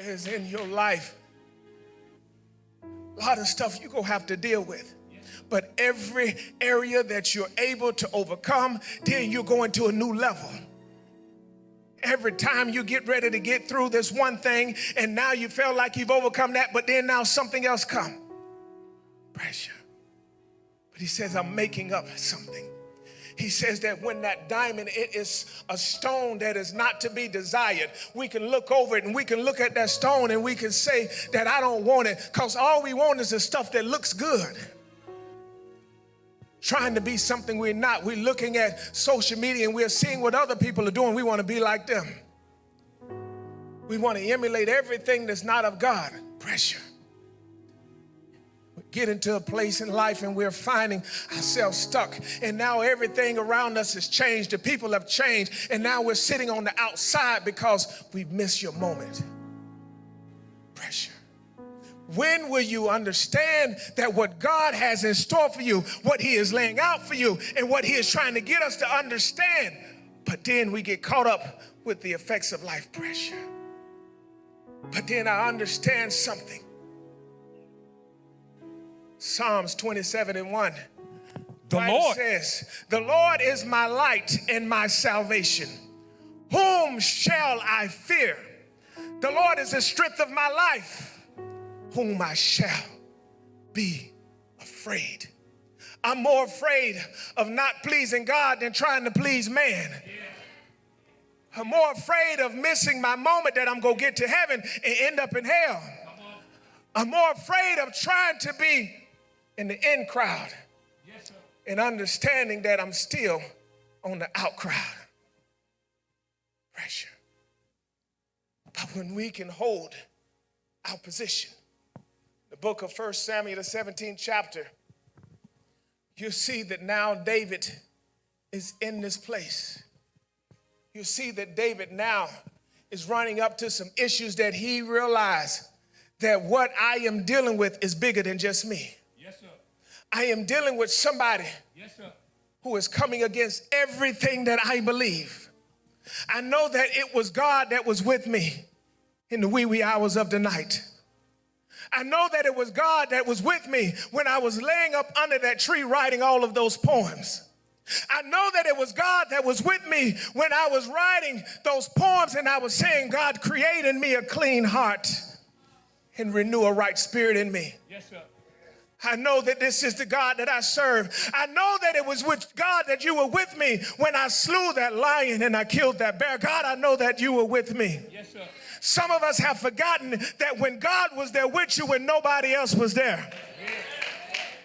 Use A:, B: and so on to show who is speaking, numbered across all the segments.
A: Is in your life a lot of stuff you're going to have to deal with. But every area that you're able to overcome, then you're going to a new level. Every time you get ready to get through this one thing, and now you feel like you've overcome that, but then now something else comes. Pressure. But he says, I'm making up something. He says that when that diamond, it is a stone that is not to be desired. We can look over it and we can look at that stone and we can say that I don't want it, because all we want is the stuff that looks good. Trying to be something we're not. We're looking at social media and we're seeing what other people are doing. We want to be like them. We want to emulate everything that's not of God. Pressure. Get into a place in life and we're finding ourselves stuck, and now everything around us has changed. The people have changed, and now we're sitting on the outside because we've missed your moment. Pressure. When will you understand that what God has in store for you, what he is laying out for you, and what he is trying to get us to understand? But then we get caught up with the effects of life pressure. But then I understand something. Psalms 27:1. The Lord says, the Lord is my light and my salvation. Whom shall I fear? The Lord is the strength of my life. Whom I shall be afraid. I'm more afraid of not pleasing God than trying to please man. I'm more afraid of missing my moment that I'm going to get to heaven and end up in hell. I'm more afraid of trying to be in the in crowd, yes, and understanding that I'm still on the out crowd. Pressure. But when we can hold our position, the book of 1 Samuel, the 17th chapter, you see that now David is in this place. You see that David now is running up to some issues that he realized that what I am dealing with is bigger than just me. Yes, sir. I am dealing with somebody, yes, sir, who is coming against everything that I believe. I know that it was God that was with me in the wee hours of the night. I know that it was God that was with me when I was laying up under that tree writing all of those poems. I know that it was God that was with me when I was writing those poems and I was saying, God, create in me a clean heart and renew a right spirit in me. Yes, sir. I know that this is the God that I serve. I know that it was with God that you were with me when I slew that lion and I killed that bear. God, I know that you were with me. Yes, sir. Some of us have forgotten that when God was there with you when nobody else was there. Yeah.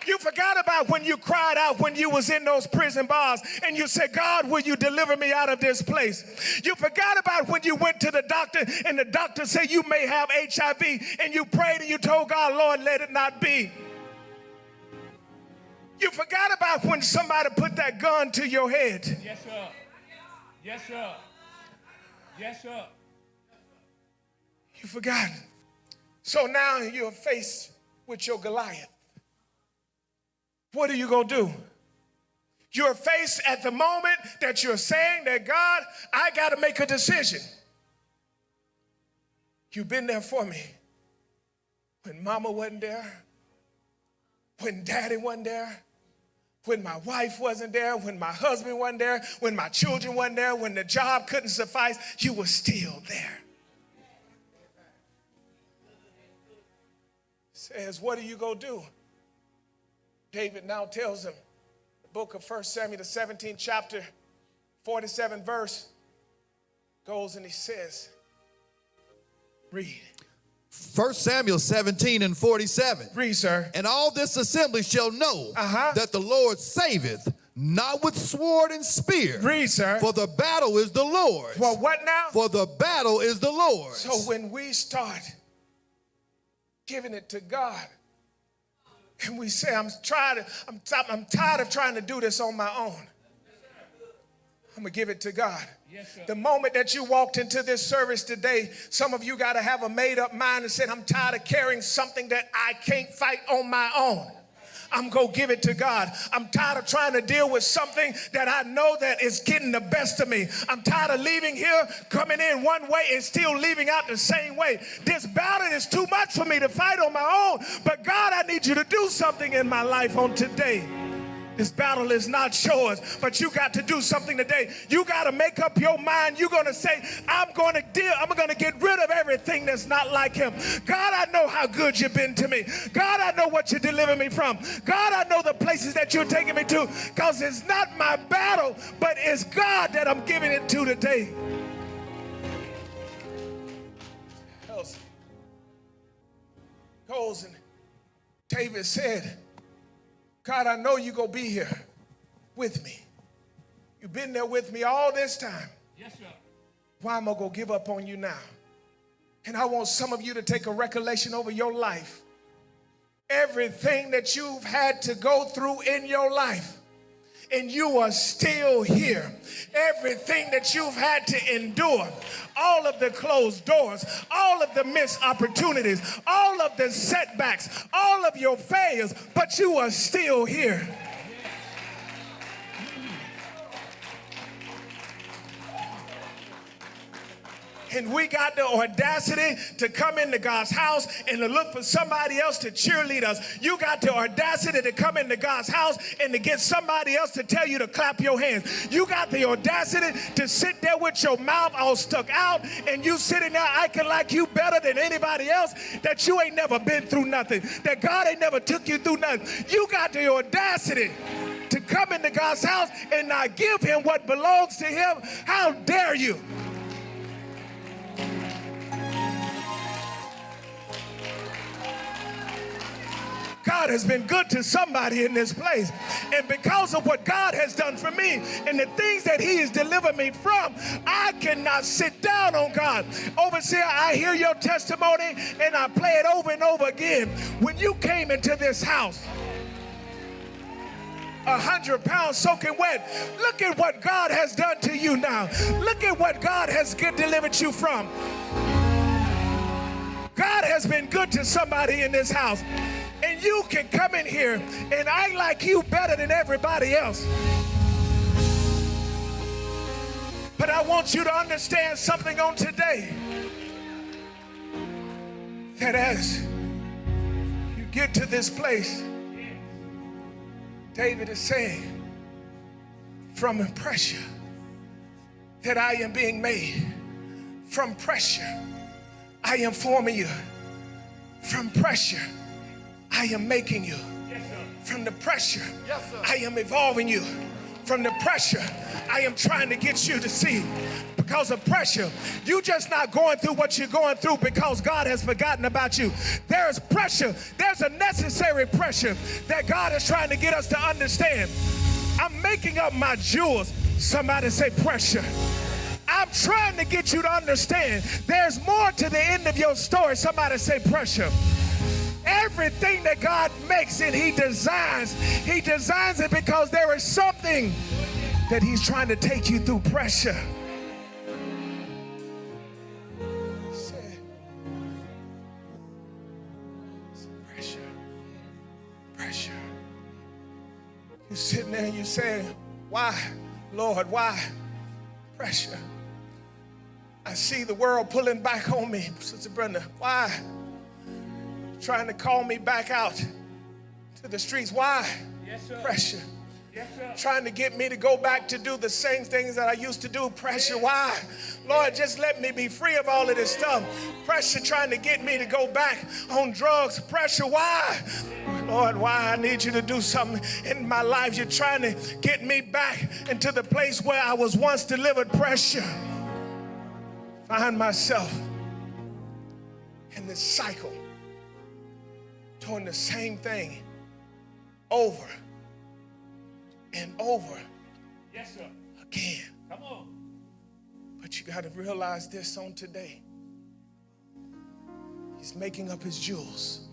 A: You forgot about when you cried out when you was in those prison bars and you said, God, will you deliver me out of this place? You forgot about when you went to the doctor and the doctor said you may have HIV and you prayed and you told God, Lord, let it not be. You forgot about when somebody put that gun to your head. Yes, sir. Yes, sir. Yes, sir. You forgot. So now you're faced with your Goliath. What are you going to do? You're faced at the moment that you're saying that, God, I got to make a decision. You've been there for me when mama wasn't there, when daddy wasn't there, when my wife wasn't there, when my husband wasn't there, when my children wasn't there, when the job couldn't suffice, you were still there. Says, what are you going to do? David now tells him, the book of 1 Samuel, the 17th chapter, 47th verse, goes and he says, read.
B: 1 Samuel 17 and 47.
A: Read, sir.
B: And all this assembly shall know that the Lord saveth, not with sword and spear.
A: Read, sir.
B: For the battle is the Lord's.
A: For what now?
B: For the battle is the Lord's.
A: So when we start giving it to God, and we say, I'm tired of trying to do this on my own, I'm going to give it to God. Yes, the moment that you walked into this service today, some of you got to have a made-up mind and said, I'm tired of carrying something that I can't fight on my own. I'm going to give it to God. I'm tired of trying to deal with something that I know that is getting the best of me. I'm tired of leaving here, coming in one way and still leaving out the same way. This battle is too much for me to fight on my own. But God, I need you to do something in my life on today. This battle is not yours, but you got to do something today. You got to make up your mind. You're going to say, I'm going to get rid of everything that's not like him. God, I know how good you've been to me. God, I know what you're delivering me from. God, I know the places that you're taking me to, because it's not my battle, but it's God that I'm giving it to today. Goes and David said, God, I know you're going to be here with me. You've been there with me all this time. Yes, sir. Why am I going to give up on you now? And I want some of you to take a recollection over your life. Everything that you've had to go through in your life, and you are still here. Everything that you've had to endure, all of the closed doors, all of the missed opportunities, all of the setbacks, all of your failures, but you are still here. And we got the audacity to come into God's house and to look for somebody else to cheerlead us. You got the audacity to come into God's house and to get somebody else to tell you to clap your hands. You got the audacity to sit there with your mouth all stuck out and you sitting there acting like you better than anybody else, that you ain't never been through nothing, that God ain't never took you through nothing. You got the audacity to come into God's house and not give him what belongs to him. How dare you? God has been good to somebody in this place. And because of what God has done for me and the things that he has delivered me from, I cannot sit down on God. Overseer, I hear your testimony and I play it over and over again. When you came into this house, 100 pounds soaking wet, look at what God has done to you now. Look at what God has delivered you from. God has been good to somebody in this house. And you can come in here and act like you better than everybody else. But I want you to understand something on today. That as you get to this place, David is saying, from pressure that I am being made. From pressure, I am forming you. From pressure, I am making you. Yes, from the pressure, yes, I am evolving you. From the pressure, I am trying to get you to see. Because of pressure, you're just not going through what you're going through because God has forgotten about you. There's pressure. There's a necessary pressure that God is trying to get us to understand. I'm making up my jewels. Somebody say pressure. I'm trying to get you to understand there's more to the end of your story. Somebody say pressure. Everything that God makes and he designs it because there is something that he's trying to take you through. Pressure. Pressure. You're sitting there and you're saying, why, Lord, why? Pressure. I see the world pulling back on me, Sister Brenda. Why? Trying to call me back out to the streets. Why?
C: Yes, sir.
A: Pressure.
C: Yes, sir.
A: Trying to get me to go back to do the same things that I used to do. Pressure. Why? Lord, just let me be free of all of this stuff. Pressure trying to get me to go back on drugs. Pressure. Why? Lord, why? I need you to do something in my life. You're trying to get me back into the place where I was once delivered. Pressure. Find myself in this cycle doing the same thing over and over
C: Yes, sir.
A: again.
C: Come on.
A: But you got to realize this on today. He's making up his jewels.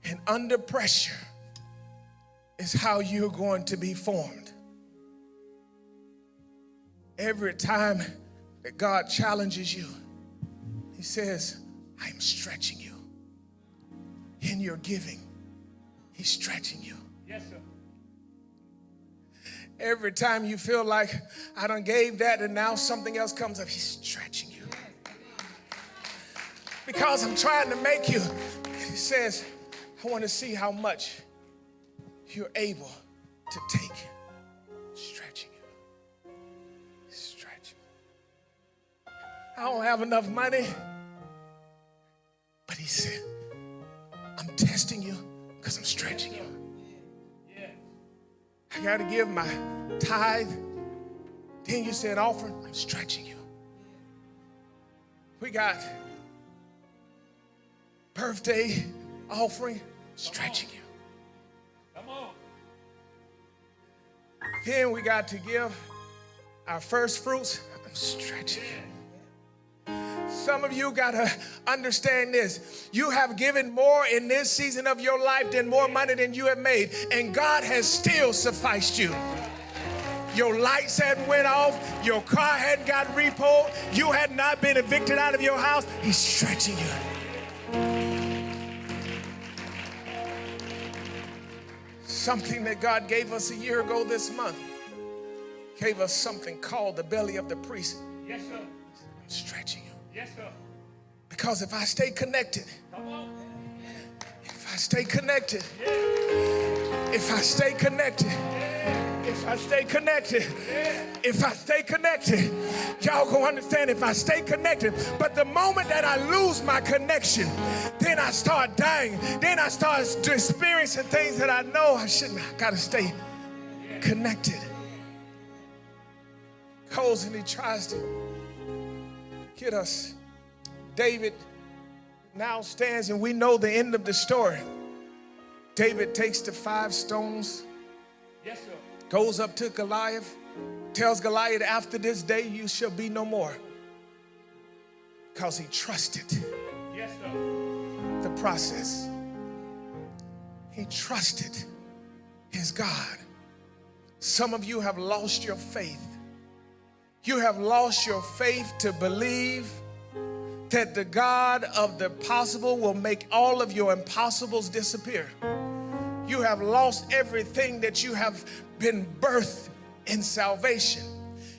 A: And under pressure is how you're going to be formed. Every time that God challenges you, he says, I'm stretching you. In your giving, he's stretching you.
C: Yes, sir.
A: Every time you feel like I done gave that and now something else comes up, he's stretching you. Because I'm trying to make you, he says, I want to see how much you're able to take. Stretching you. Stretching. I don't have enough money. But he said, I'm testing you because I'm stretching you. I got to give my tithe. Then you said offering, I'm stretching you. We got birthday offering, stretching you.
C: Come on.
A: Then we got to give our first fruits, I'm stretching you. Some of you got to understand this. You have given more in this season of your life than more money than you have made. And God has still sufficed you. Your lights hadn't went off. Your car hadn't got repoed. You had not been evicted out of your house. He's stretching you. Something that God gave us a year ago this month. Gave us something called the belly of the priest.
C: Yes, sir.
A: I'm stretching you.
C: Yes, sir.
A: Because if I stay connected,
C: Come on.
A: if I stay connected, if I stay connected, if I stay connected, if I stay connected, y'all gonna understand if I stay connected. But the moment that I lose my connection, then I start dying. Then I start experiencing things that I know I shouldn't. I gotta stay connected. Goes and he tries to get us. David now stands, and we know the end of the story. David takes the 5 stones,
C: Yes, sir.
A: goes up to Goliath, tells Goliath, after this day you shall be no more. Because he trusted
C: Yes, sir.
A: the process. He trusted his God. Some of you have lost your faith. You have lost your faith to believe that the God of the possible will make all of your impossibles disappear. You have lost everything that you have been birthed in salvation.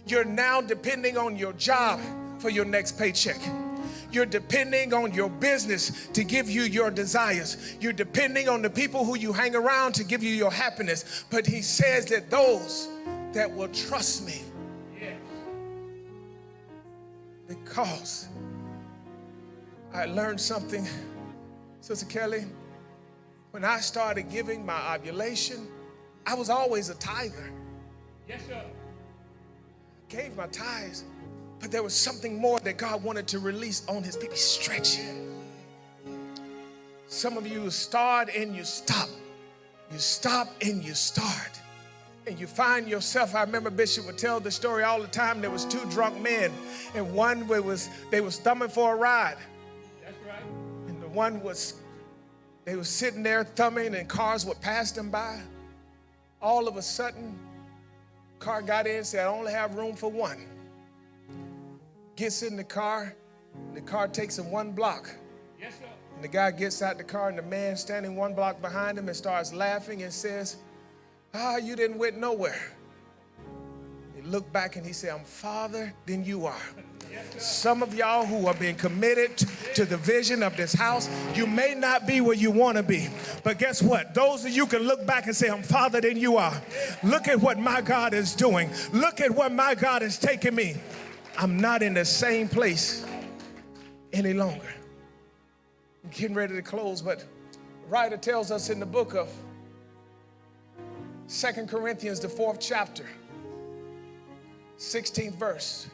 A: You're now depending on your job for your next paycheck. You're depending on your business to give you your desires. You're depending on the people who you hang around to give you your happiness. But he says that those that will trust me, because I learned something, Sister Kelly. When I started giving my ovulation, I was always a tither.
C: Yes, sir.
A: Gave my tithes, but there was something more that God wanted to release on his people. Stretching. Some of you start and you stop. You stop and you start. And you find yourself, I remember Bishop would tell the story all the time. There was 2 drunk men, and one they was thumbing for a ride.
C: That's right.
A: And the one they were sitting there thumbing, and cars would pass them by. All of a sudden, car got in and said, I only have room for one. Gets in the car takes him 1 block.
C: Yes, sir.
A: And the guy gets out the car, and the man standing 1 block behind him and starts laughing and says, you didn't went nowhere. He looked back and he said, I'm farther than you are. Some of y'all who are being committed to the vision of this house, you may not be where you want to be. But guess what? Those of you can look back and say, I'm farther than you are. Look at what my God is doing. Look at what my God is taking me. I'm not in the same place any longer. I'm getting ready to close, but the writer tells us in the book of 2 Corinthians, the 4th chapter, 16th verse.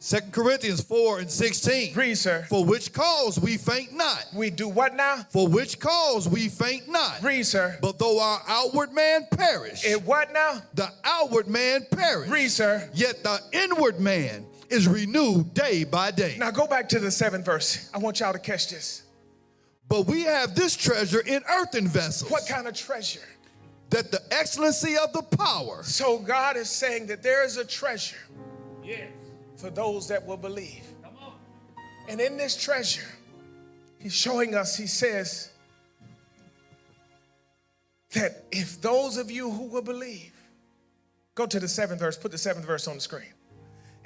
B: Second Corinthians 4:16.
A: Read, sir.
B: For which cause we faint not.
A: We do what now?
B: For which cause we faint not.
A: Read, sir.
B: But though our outward man perish.
A: It what now?
B: The outward man perish.
A: Read, sir.
B: Yet the inward man is renewed day by day.
A: Now go back to the 7th verse. I want y'all to catch this.
B: But we have this treasure in earthen vessels.
A: What kind of treasure?
B: That the excellency of the power.
A: So God is saying that there is a treasure.
C: Yes.
A: For those that will believe.
C: Come on.
A: And in this treasure, he's showing us, he says, that if those of you who will believe, go to the 7th verse, put the 7th verse on the screen.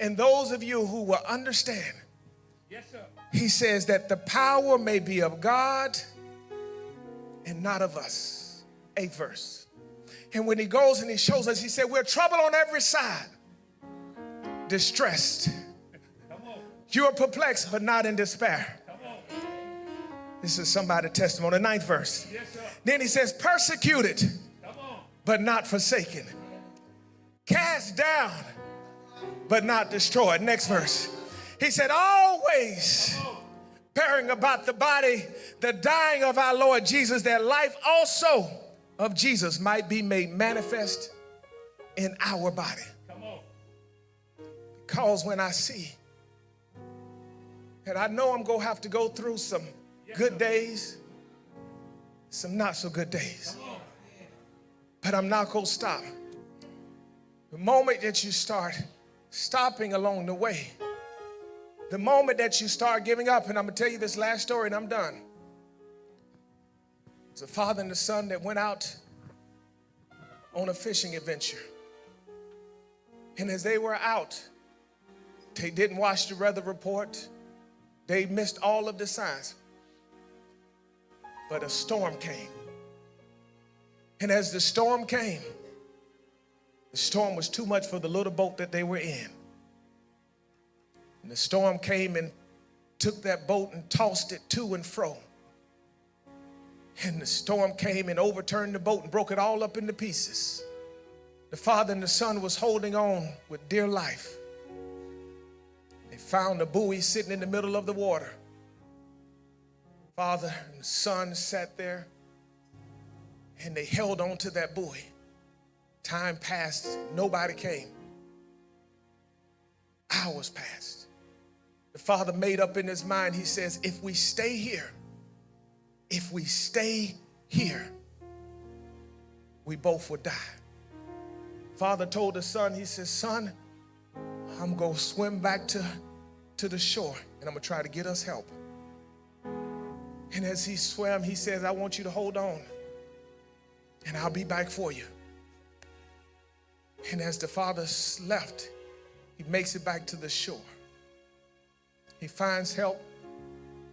A: And those of you who will understand,
C: Yes, sir.
A: he says that the power may be of God and not of us. 8th verse. And when he goes and he shows us, he said, we're troubled on every side. Distressed. You are perplexed, but not in despair. This is somebody's testimony. 9th verse.
C: Yes, sir.
A: Then he says, persecuted, but not forsaken. Cast down, but not destroyed. Next verse. He said, always bearing about the body, the dying of our Lord Jesus, that life also of Jesus might be made manifest in our body. Because when I see that I know I'm going to have to go through some good days, some not so good days, but I'm not going to stop. The moment that you start stopping along the way, the moment that you start giving up, and I'm going to tell you this last story and I'm done. It's a father and a son that went out on a fishing adventure. And as they were out, they didn't watch the weather report. They missed all of the signs. But a storm came. And as the storm came, the storm was too much for the little boat that they were in. And the storm came and took that boat and tossed it to and fro. And the storm came and overturned the boat and broke it all up into pieces. The father and the son was holding on with dear life. They found a buoy sitting in the middle of the water. Father and son sat there and they held on to that buoy. Time passed, nobody came. Hours passed. The father made up in his mind, he says, if we stay here, we both will die. Father told the son, he says, son, I'm going to swim back to the shore and I'm going to try to get us help. And as he swam, he says, I want you to hold on and I'll be back for you. And as the father left, he makes it back to the shore. He finds help.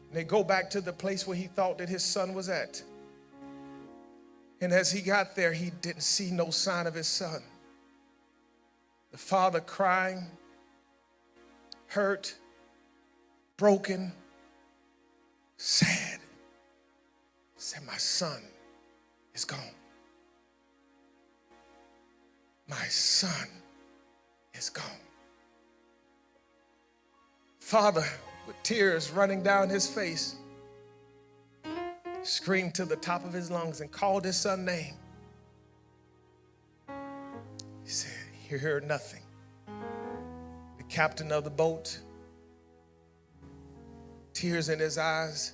A: And they go back to the place where he thought that his son was at. And as he got there, he didn't see no sign of his son. The father crying, hurt, broken, sad. Said, my son is gone. My son is gone. Father, with tears running down his face, screamed to the top of his lungs and called his son's name. He said, you heard nothing. The captain of the boat, tears in his eyes,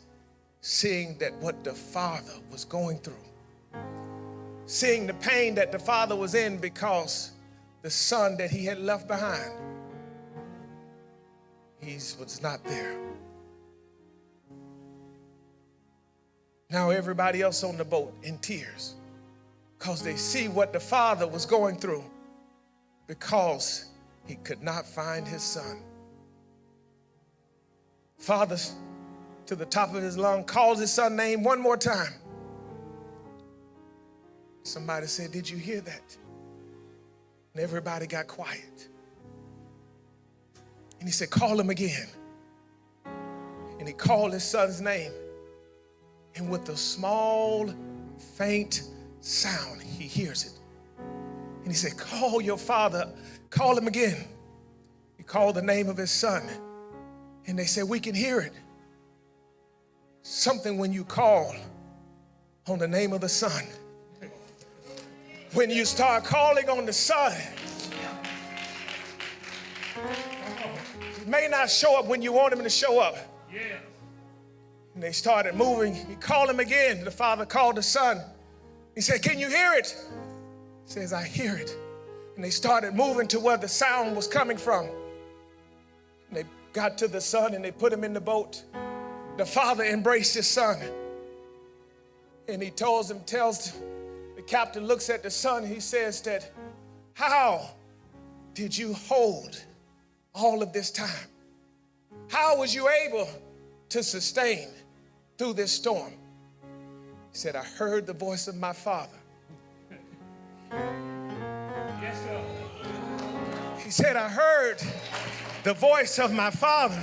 A: seeing that what the father was going through, seeing the pain that the father was in because the son that he had left behind he was not there. Now everybody else on the boat in tears because they see what the father was going through because he could not find his son. Father, to the top of his lung, calls his son's name one more time. Somebody said, "Did you hear that?" And everybody got quiet. And he said, "Call him again." And he called his son's name. And with a small, faint sound, he hears it. And he said, "Call your father, call him again." He called the name of his son. And they said, "We can hear it." Something when you call on the name of the son, when you start calling on the son, he may not show up when you want him to show up.
C: Yeah.
A: And they started moving. He called him again. The father called the son. He said, "Can you hear it?" He says, "I hear it." And they started moving to where the sound was coming from. And they got to the son and they put him in the boat. The father embraced his son. And he tells the captain looks at the son. He says that, "How did you hold all of this time? How was you able to sustain through this storm?" He said, "I heard the voice of my father."
C: Yes, sir.
A: He said, "I heard the voice of my father.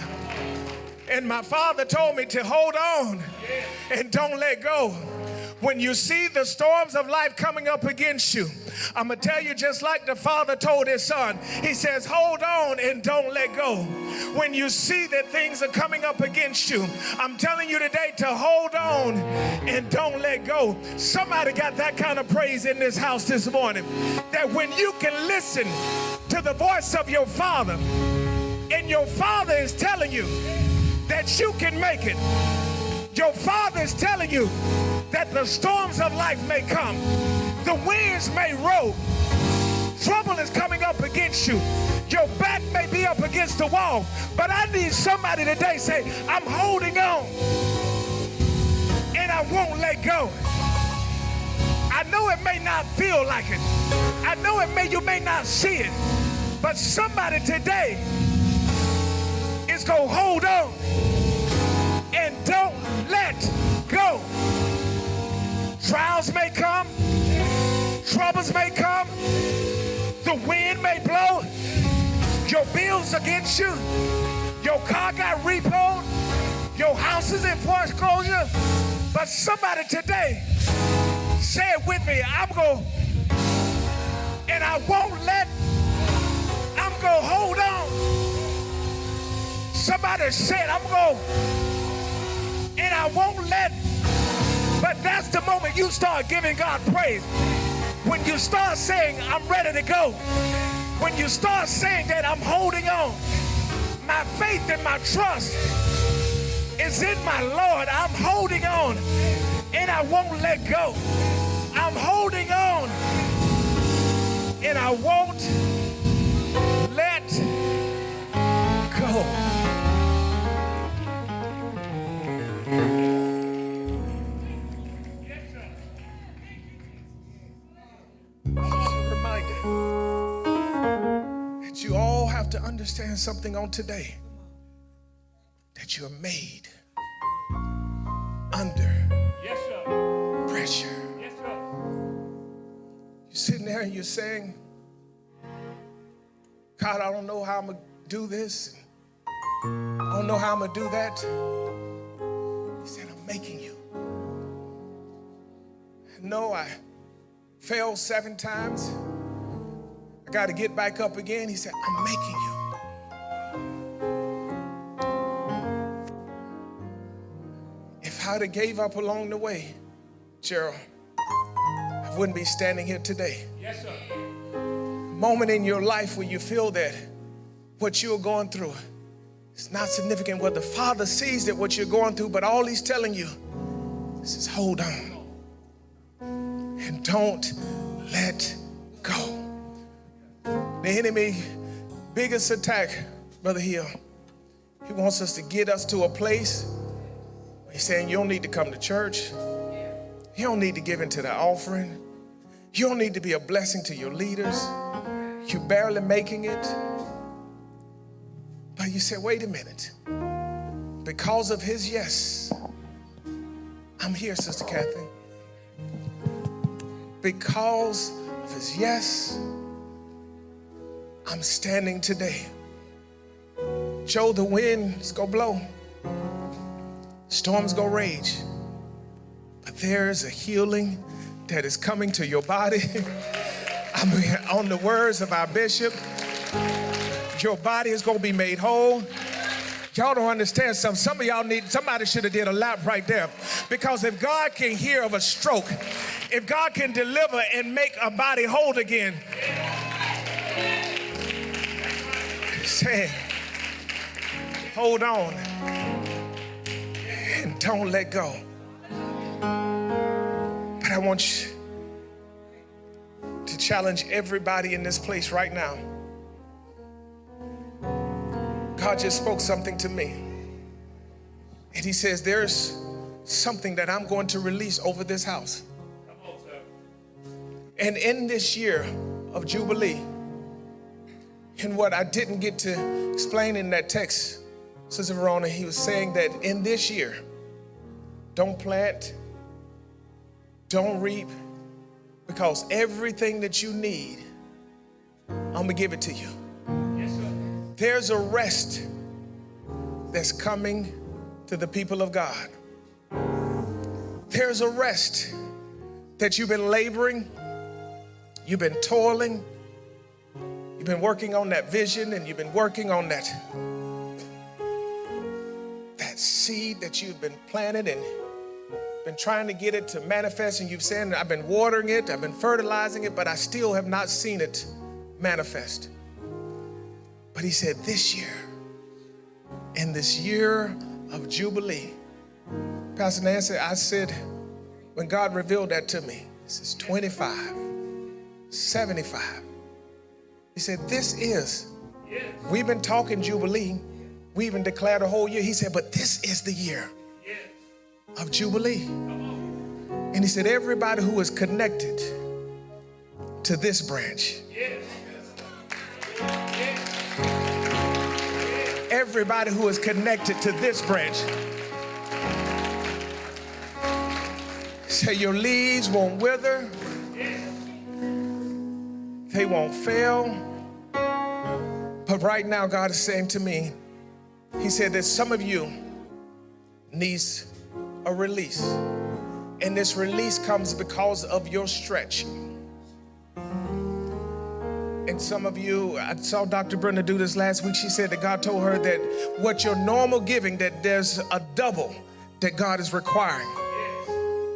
A: And my father told me to hold on and don't let go." When you see the storms of life coming up against you, I'm going to tell you just like the father told his son. He says, hold on and don't let go. When you see that things are coming up against you, I'm telling you today to hold on and don't let go. Somebody got that kind of praise in this house this morning. That when you can listen to the voice of your father, and your father is telling you that you can make it. Your father is telling you that the storms of life may come. The winds may roll. Trouble is coming up against you. Your back may be up against the wall. But I need somebody today say, "I'm holding on and I won't let go." I know it may not feel like it. I know you may not see it. But somebody today is going to hold on and don't let go. Trials may come, troubles may come, the wind may blow, your bills against you, your car got repoed, your house is in foreclosure, but somebody today, say it with me, I'm going to hold on. Somebody said, I'm going, and I won't let. But that's the moment you start giving God praise. When you start saying, I'm ready to go. When you start saying that I'm holding on. My faith and my trust is in my Lord. I'm holding on and I won't let go. I'm holding on and I won't let go. You all have to understand something on today, that you're made under pressure.
C: Yes, sir.
A: You're sitting there and you're saying, God, I don't know how I'm going to do this. I don't know how I'm going to do that. He said, I'm making you. No, I failed 7 times. I got to get back up again. He said, I'm making you. If I'd have gave up along the way, Gerald, I wouldn't be standing here today.
C: Yes, sir.
A: Moment in your life where you feel that what you're going through is not significant. What the Father sees that what you're going through, but all He's telling you is hold on and don't let go. The enemy biggest attack, Brother Hill, He wants us to get us to a place where he's saying, you don't need to come to church. You don't need to give into the offering. You don't need to be a blessing to your leaders. You're barely making it. But you say, wait a minute. Because of his yes, I'm here, Sister Kathy. Because of his yes, I'm standing today. Joe, the wind's gonna blow. Storms gonna rage. But there's a healing that is coming to your body. I mean, on the words of our bishop, your body is gonna be made whole. Y'all don't understand something. Some of y'all somebody should have did a lap right there. Because if God can heal of a stroke, if God can deliver and make a body whole again, say, hold on and don't let go. But I want you to challenge everybody in this place right now. God just spoke something to me. And he says, there's something that I'm going to release over this house. And in this year of Jubilee, and what I didn't get to explain in that text, Sister Verona, he was saying that in this year, don't plant, don't reap, because everything that you need, I'm gonna give it to you.
C: Yes, sir.
A: There's a rest that's coming to the people of God. There's a rest that you've been laboring, you've been toiling, you've been working on that vision, and you've been working on that seed that you've been planted and been trying to get it to manifest, and you've said, I've been watering it, I've been fertilizing it, but I still have not seen it manifest. But he said, this year, in this year of Jubilee, Pastor Nancy, I said, when God revealed that to me, this is 25, 75. He said, this is, we've been talking Jubilee, we even declared a whole year. He said, but this is the year of Jubilee. And he said, everybody who is connected to this branch, everybody who is connected to this branch, say your leaves won't wither, they won't fail. But right now, God is saying to me, he said that some of you needs a release. And this release comes because of your stretch. And some of you, I saw Dr. Brenda do this last week. She said that God told her that what your normal giving, that there's a double that God is requiring.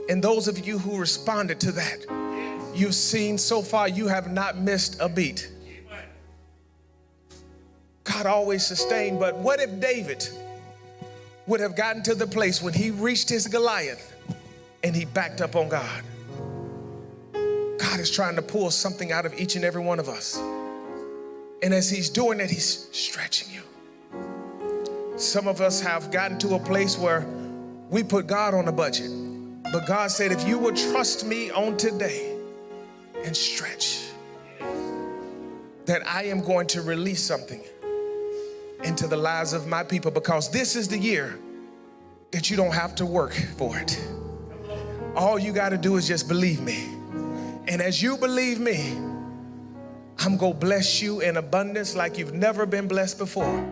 A: And those of you who responded to that, you've seen so far, you have not missed a beat. God always sustained, but what if David would have gotten to the place when he reached his Goliath and he backed up on God? God is trying to pull something out of each and every one of us. And as he's doing it, he's stretching you. Some of us have gotten to a place where we put God on a budget. But God said, if you would trust me on today and stretch, that I am going to release something into the lives of my people, because this is the year that you don't have to work for it. All you got to do is just believe me. And as you believe me, I'm going to bless you in abundance like you've never been blessed before.